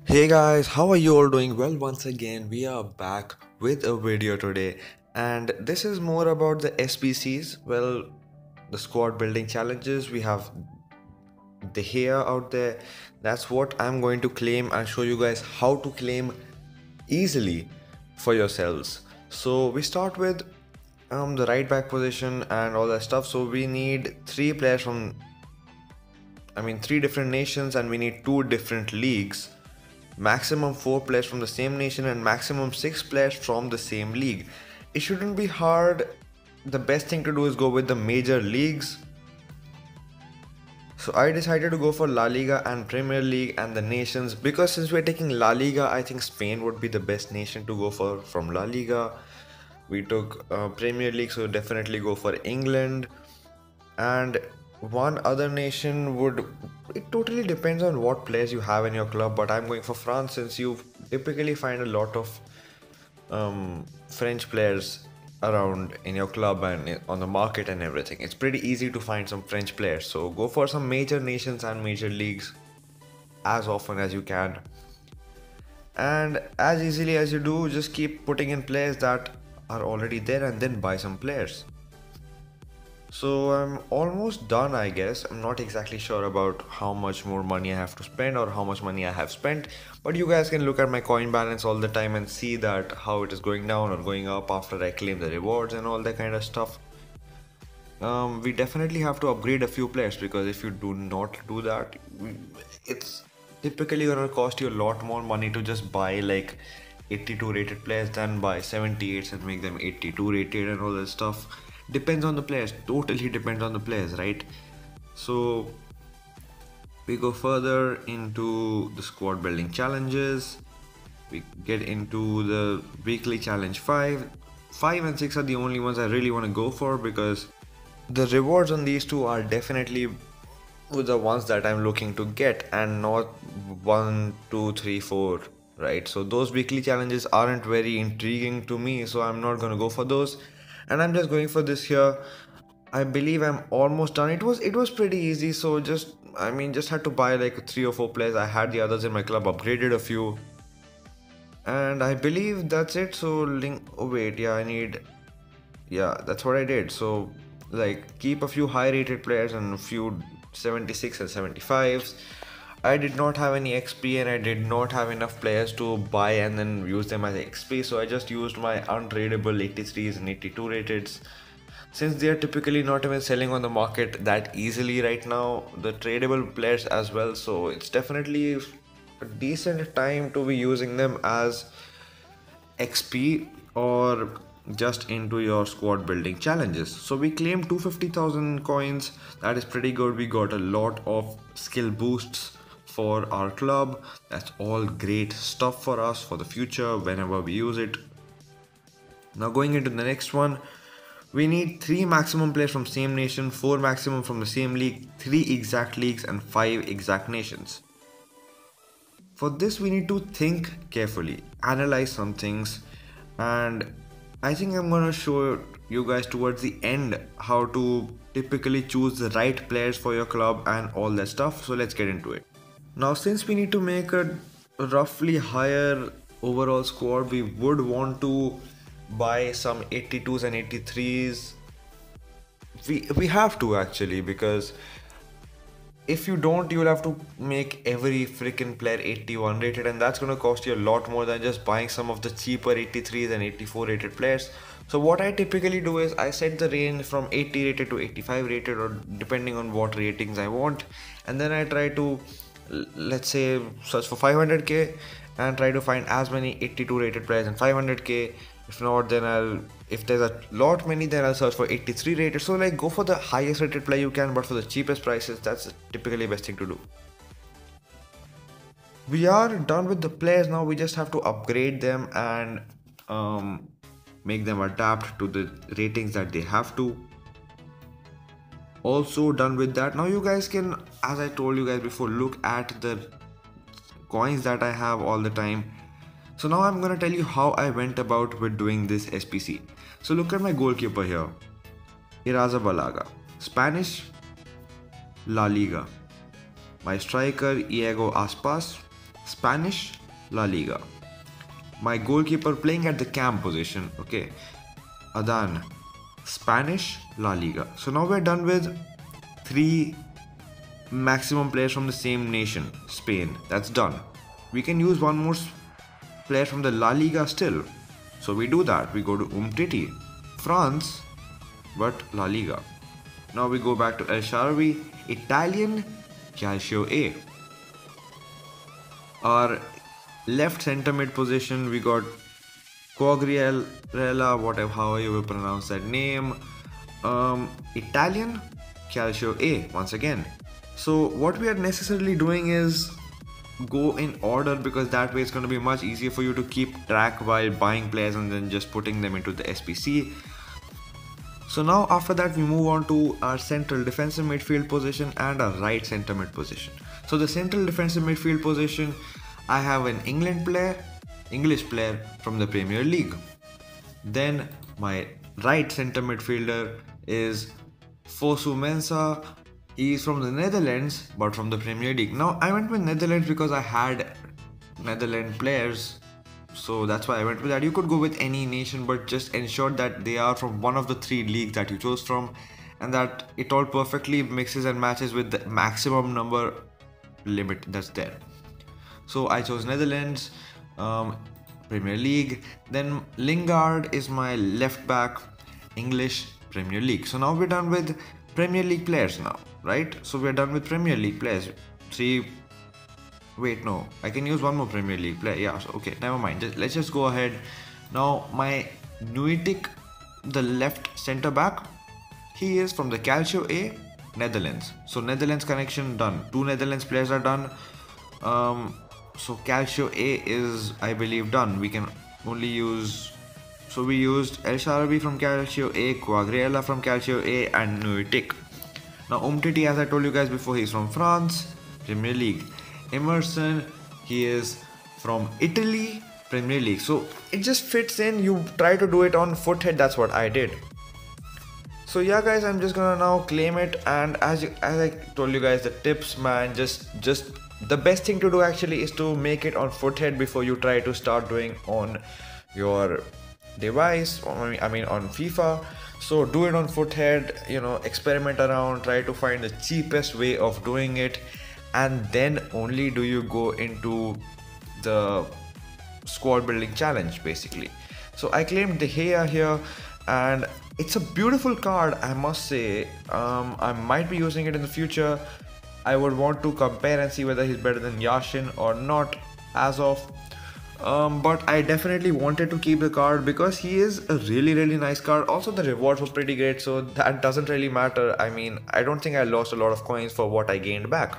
Hey guys, how are you all doing? Well, once again, we are back with a video today, and this is more about the SBCs. Well, the squad building challenges. We have De Gea out there. That's what I'm going to claim and show you guys how to claim easily for yourselves. So we start with the right back position and all that stuff. So we need three players from, three different nations, and we need two different leagues. Maximum 4 players from the same nation and maximum 6 players from the same league. It shouldn't be hard. The best thing to do is go with the major leagues. So I decided to go for La Liga and Premier League and the nations, because since we're taking La Liga, I think Spain would be the best nation to go for from La Liga. We took Premier League, so definitely go for England. And one other nation would, it totally depends on what players you have in your club, but I'm going for France since you typically find a lot of French players around in your club and on the market and everything. It's pretty easy to find some French players, so go for some major nations and major leagues as often as you can, and as easily as you do, just keep putting in players that are already there and then buy some players. So I'm almost done, I guess. I'm not exactly sure about how much more money I have to spend or how much money I have spent, but you guys can look at my coin balance all the time and see that how it is going down or going up after I claim the rewards and all that kind of stuff. We definitely have to upgrade a few players, because if you do not do that, it's typically gonna cost you a lot more money to just buy like 82 rated players than buy 78s and make them 82 rated and all that stuff. Depends on the players, totally depends on the players, right? So we go further into the squad building challenges. We get into the weekly challenge 5 and 6 are the only ones I really want to go for, because the rewards on these two are definitely the ones that I'm looking to get, and not 1, 2, 3, 4, right? So those weekly challenges aren't very intriguing to me, so I'm not gonna go for those, and I'm just going for this here. I believe I'm almost done. It was pretty easy, so just had to buy like 3 or 4 players. I had the others in my club, upgraded a few, and I believe that's it. So link, oh wait, yeah, that's what I did. So like keep a few high rated players and a few 76 and 75s. I did not have any XP and I did not have enough players to buy and then use them as XP, so I just used my untradeable 83s and 82 rateds. Since they are typically not even selling on the market that easily right now, the tradable players as well, so it's definitely a decent time to be using them as XP or just into your squad building challenges. So we claimed 250,000 coins. That is pretty good. We got a lot of skill boosts for our club. That's all great stuff for us for the future whenever we use it. Now going into the next one, we need 3 maximum players from same nation, 4 maximum from the same league, 3 exact leagues and 5 exact nations. For this we need to think carefully, analyze some things, and I think I'm gonna show you guys towards the end how to typically choose the right players for your club and all that stuff. So let's get into it. Now since we need to make a roughly higher overall squad, we would want to buy some 82s and 83s. We have to actually, because if you don't, you'll have to make every freaking player 81 rated, and that's gonna cost you a lot more than just buying some of the cheaper 83s and 84 rated players. So what I typically do is I set the range from 80 rated to 85 rated, or depending on what ratings I want, and then I try to, let's say, search for 500k and try to find as many 82 rated players in 500k. If not, then if there's a lot many, then I'll search for 83 rated. So like go for the highest rated player you can, but for the cheapest prices. That's typically the best thing to do. We are done with the players now. We just have to upgrade them and make them adapt to the ratings that they have to. Also done with that. Now you guys can, as I told you guys before, look at the coins that I have all the time. So now I'm gonna tell you how I went about with doing this SBC. So look at my goalkeeper here, Iraza Balaga, Spanish La Liga. My striker Iago Aspas, Spanish La Liga. My goalkeeper playing at the cam position, okay, Adan, Spanish La Liga. So now we're done with 3 maximum players from the same nation, Spain. That's done. We can use one more player from the La Liga still. So we do that. We go to Umtiti, France, but La Liga. Now we go back to El Shaarawy, Italian Calcio A. Our left centre mid position, we got Quagliarella, whatever, how you will pronounce that name. Italian Calcio A once again. So what we are necessarily doing is go in order, because that way it's going to be much easier for you to keep track while buying players and then just putting them into the SBC. So now after that we move on to our central defensive midfield position and our right centre mid position. So the central defensive midfield position, I have an English player from the Premier League. Then my right centre midfielder is Fosu Mensah. He's from the Netherlands but from the Premier League. Now I went with Netherlands because I had Netherlands players, so that's why I went with that. You could go with any nation, but just ensure that they are from one of the 3 leagues that you chose from, and that it all perfectly mixes and matches with the maximum number limit that's there. So I chose Netherlands, Premier League. Then Lingard is my left back, English, Premier League. So now we're done with Premier League players now, right? So we're done with Premier League players. Wait, no, I can use one more Premier League player. Yeah, so okay, never mind. Let's just go ahead. Now my Nuitic, the left centre back, he is from the Calcio A, Netherlands. So Netherlands connection done. 2 Netherlands players are done. So Calcio A is, I believe, done. We can only use, so we used El Shaarawy from Calcio A, Quagliarella from Calcio A, and Nuitic. Now Umtiti, as I told you guys before, he's from France, Premier League. Emerson, he is from Italy, Premier League. So it just fits in. You try to do it on foothead. That's what I did. So yeah guys, I'm just gonna now claim it, and as I told you guys, the tips, man, just the best thing to do actually is to make it on foothead before you try to start doing on your device, I mean on FIFA. So do it on foothead, you know, experiment around, try to find the cheapest way of doing it, and then only do you go into the squad building challenge basically. So I claimed De Gea here, and it's a beautiful card, I must say. I might be using it in the future. I would want to compare and see whether he's better than Yashin or not as of. But I definitely wanted to keep the card because he is a really nice card. Also the rewards were pretty great, so that doesn't really matter. I mean, I don't think I lost a lot of coins for what I gained back.